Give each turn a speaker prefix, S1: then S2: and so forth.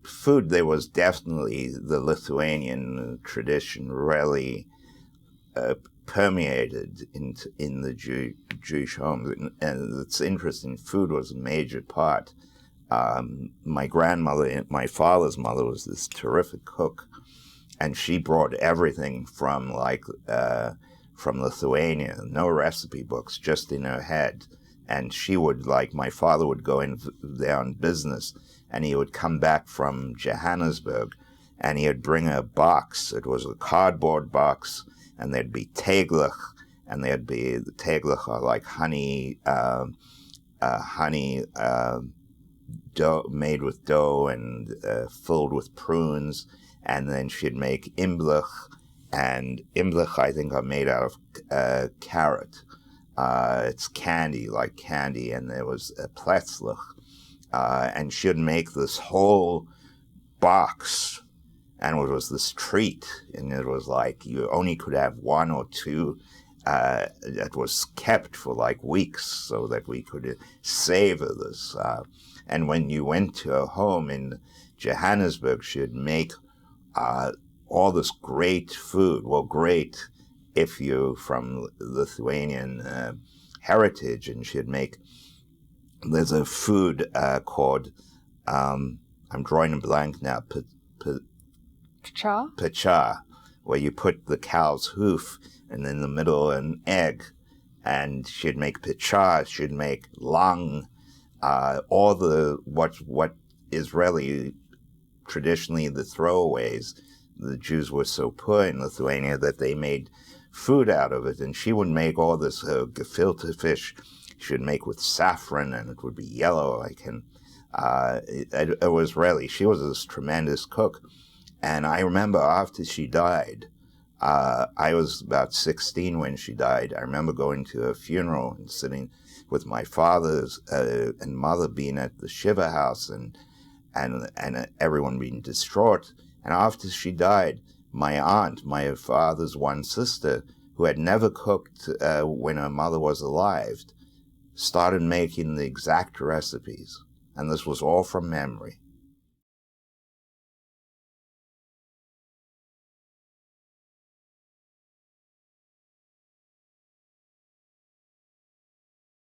S1: food, there was definitely the Lithuanian tradition really permeated in the Jewish homes. And it's interesting, food was a major part. My grandmother, my father's mother, was this terrific cook, and she brought everything from Lithuania, no recipe books, just in her head. And she would, my father would go in there on business, and he would come back from Johannesburg, and he would bring a box. It was a cardboard box, and there'd be teglach, and there'd be the teglach are like honey dough made with dough and filled with prunes, and then she'd make imblach, and imblach I think are made out of carrot. It's candy, like candy, and there was a pletzlach, and she'd make this whole box, and it was this treat, and it was like you only could have one or two. It was kept for weeks so that we could savor this. And when you went to her home in Johannesburg, she'd make all this great food. Well, great if you're from Lithuanian heritage, and she'd make, there's a food called, I'm drawing a blank now, pacha, where you put the cow's hoof and in the middle an egg, and she'd make pacha, she'd make lang, all the what is really traditionally the throwaways. The Jews were so poor in Lithuania that they made food out of it, and she would make all this gefilte fish. She would make with saffron, and it would be yellow. It was really, she was this tremendous cook. And I remember after she died, I was about 16 when she died. I remember going to her funeral and sitting with my father's and mother being at the Shiva house, and everyone being distraught. And after she died, my aunt, my father's one sister, who had never cooked when her mother was alive, started making the exact recipes. And this was all from memory.